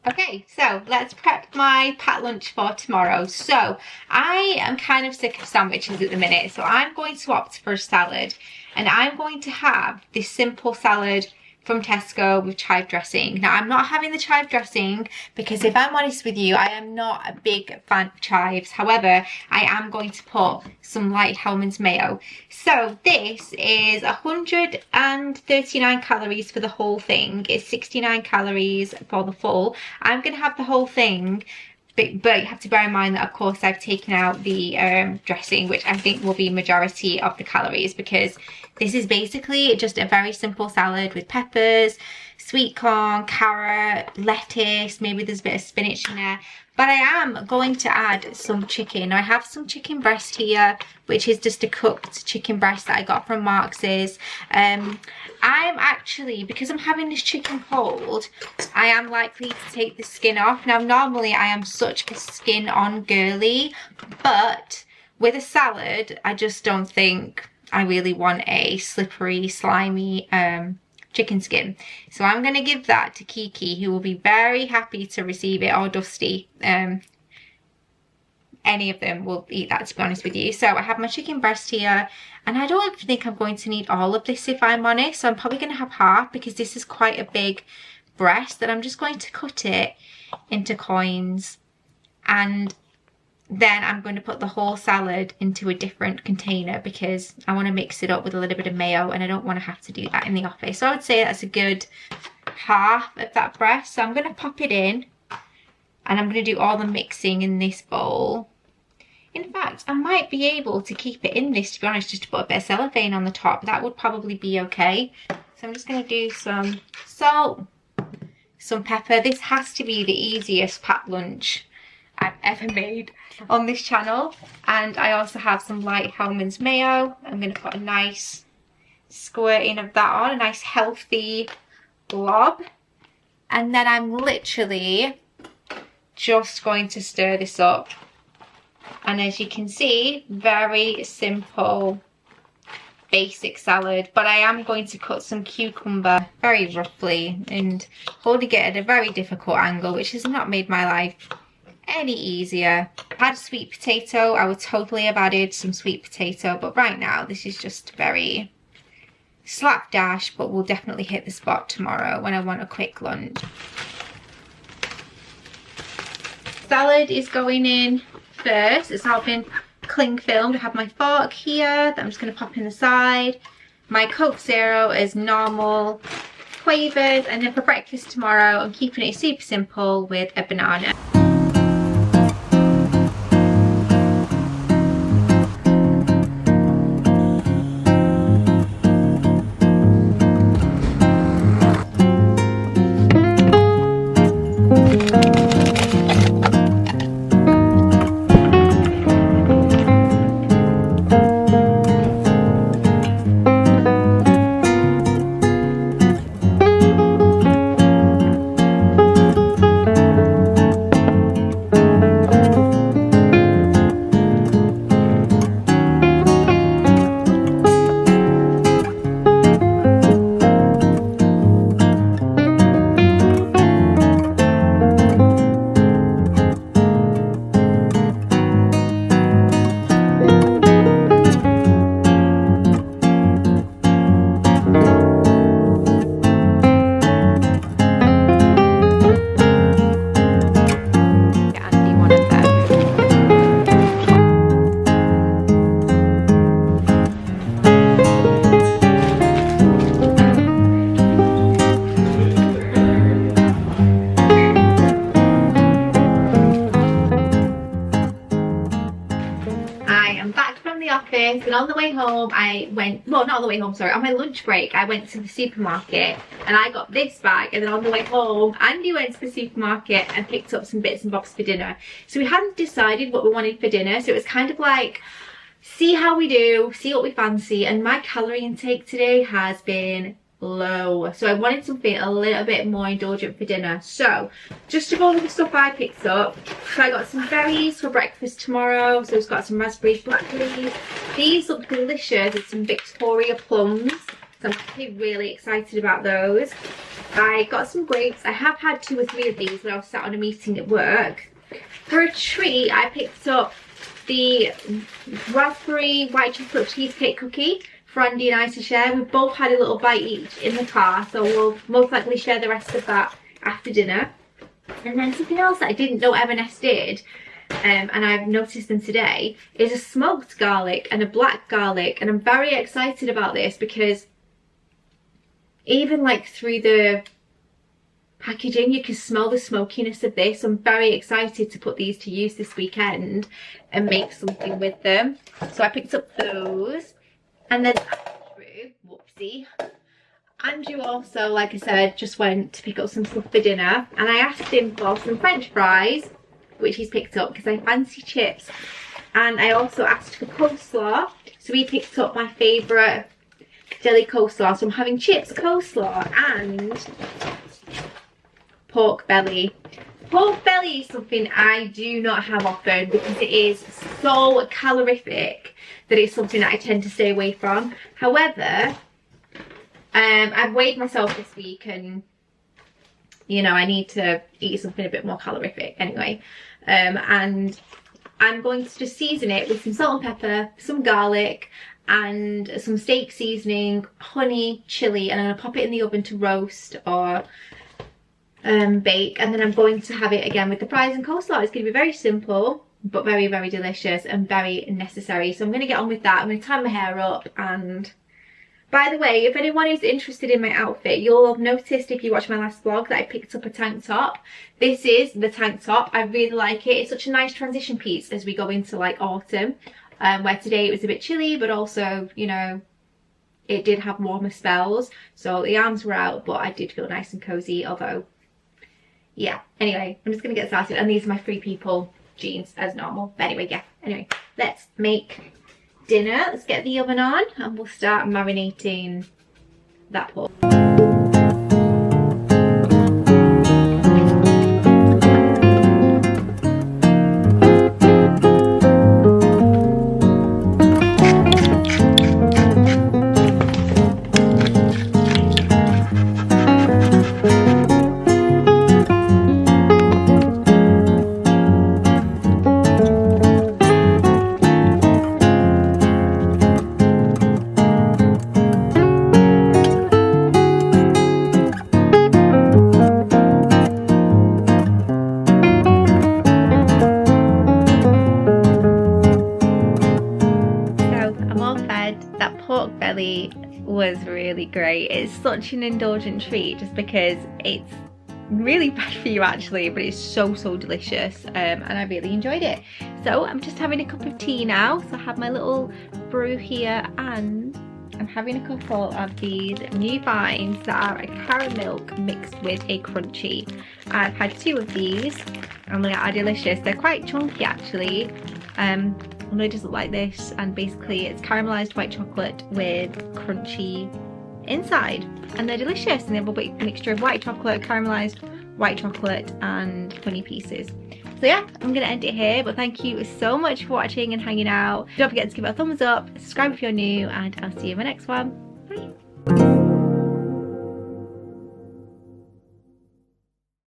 Okay, so let's prep my packed lunch for tomorrow. So I am kind of sick of sandwiches at the minute, so I'm going to opt for a salad, and I'm going to have this simple salad from Tesco with chive dressing. Now I'm not having the chive dressing because, if I'm honest with you, I am not a big fan of chives. However, I am going to put some light Hellmann's mayo. So this is 139 calories for the whole thing. It's 69 calories for the full. I'm gonna have the whole thing, but you have to bear in mind that, of course, I've taken out the dressing, which I think will be majority of the calories, because this is basically just a very simple salad with peppers, sweet corn, carrot, lettuce, maybe there's a bit of spinach in there. But I am going to add some chicken. I have some chicken breast here, which is just a cooked chicken breast that I got from Marx's. I'm actually, because I'm having this chicken cold, I am likely to take the skin off. Now, normally I am such a skin on girly, but with a salad, I just don't think I really want a slippery, slimy chicken skin. So I'm going to give that to Kiki, who will be very happy to receive it, or Dusty. Any of them will eat that, to be honest with you. So I have my chicken breast here, and I don't think I'm going to need all of this, if I'm honest. So I'm probably going to have half, because this is quite a big breast, that I'm just going to cut it into coins, and then I'm going to put the whole salad into a different container, because I want to mix it up with a little bit of mayo, and I don't want to have to do that in the office. So I would say that's a good half of that breast. So I'm going to pop it in, and I'm going to do all the mixing in this bowl. In fact, I might be able to keep it in this, to be honest, just to put a bit of cellophane on the top. That would probably be okay. So I'm just going to do some salt, some pepper. This has to be the easiest packed lunch I've ever made on this channel. And I also have some light Hellmann's mayo. I'm going to put a nice squirting of that on, a nice healthy blob. And then I'm literally just going to stir this up. And as you can see, very simple, basic salad. But I am going to cut some cucumber very roughly and holding it at a very difficult angle, which has not made my life any easier. If I had a sweet potato, I would totally have added some sweet potato, but right now this is just very slapdash, but we'll definitely hit the spot tomorrow when I want a quick lunch. Salad is going in first. It's now been cling filmed. I have my fork here that I'm just going to pop in the side. My Coke Zero is normal, quavers, and then for breakfast tomorrow I'm keeping it super simple with a banana. And on the way home I went, well, not on the way home, sorry, on my lunch break I went to the supermarket and I got this bag, and then on the way home Andy went to the supermarket and picked up some bits and bobs for dinner. So we hadn't decided what we wanted for dinner, so it was kind of like, see how we do, see what we fancy, and my calorie intake today has been low, so I wanted something a little bit more indulgent for dinner. So just to go over the stuff I picked up, so I got some berries for breakfast tomorrow. So it's got some raspberries, blackberries. These look delicious. It's some Victoria plums. So I'm actually really excited about those. I got some grapes. I have had 2 or 3 of these when I was sat on a meeting at work. For a treat, I picked up the raspberry white chocolate cheesecake cookie for Andy and I to share. We've both had a little bite each in the car, so we'll most likely share the rest of that after dinner. And then something else that I didn't know M&S did, and I've noticed them today, is a smoked garlic and a black garlic. And I'm very excited about this because even like through the packaging you can smell the smokiness of this. I'm very excited to put these to use this weekend and make something with them. So I picked up those. And then Andrew, whoopsie, Andrew also, like I said, just went to pick up some stuff for dinner, and I asked him for some French fries, which he's picked up because I fancy chips, and I also asked for coleslaw, so he picked up my favourite deli coleslaw. So I'm having chips, coleslaw and pork belly. Pork belly is something I do not have often because it is so calorific that it's something that I tend to stay away from. However, I've weighed myself this week, and you know, I need to eat something a bit more calorific anyway. And I'm going to just season it with some salt and pepper, some garlic and some steak seasoning, honey, chili, and I'm gonna pop it in the oven to roast or bake, and then I'm going to have it again with the fries and coleslaw. It's going to be very simple but very, very delicious and very necessary. So I'm going to get on with that. I'm going to tie my hair up. And by the way, if anyone is interested in my outfit, you'll have noticed if you watch my last vlog that I picked up a tank top. This is the tank top. I really like it. It's such a nice transition piece as we go into like autumn, where today it was a bit chilly, but also, you know, it did have warmer spells. So the arms were out, but I did feel nice and cozy, although yeah. Anyway, I'm just gonna get started, and these are my Free People jeans as normal. But anyway, yeah. Anyway, let's make dinner. Let's get the oven on, and we'll start marinating that pork. That pork belly was really great. It's such an indulgent treat just because it's really bad for you actually, but it's so delicious, and I really enjoyed it. So I'm just having a cup of tea now. So I have my little brew here, and I'm having a couple of these new finds that are a carrot milk mixed with a crunchy. I've had 2 of these and they are delicious. They're quite chunky actually. And they just look like this, and basically it's caramelized white chocolate with crunchy inside, and they're delicious, and they have a big mixture of white chocolate, caramelized white chocolate and honey pieces. So yeah, I'm gonna end it here, but thank you so much for watching and hanging out. Don't forget to give it a thumbs up, subscribe if you're new, and I'll see you in my next one. Bye.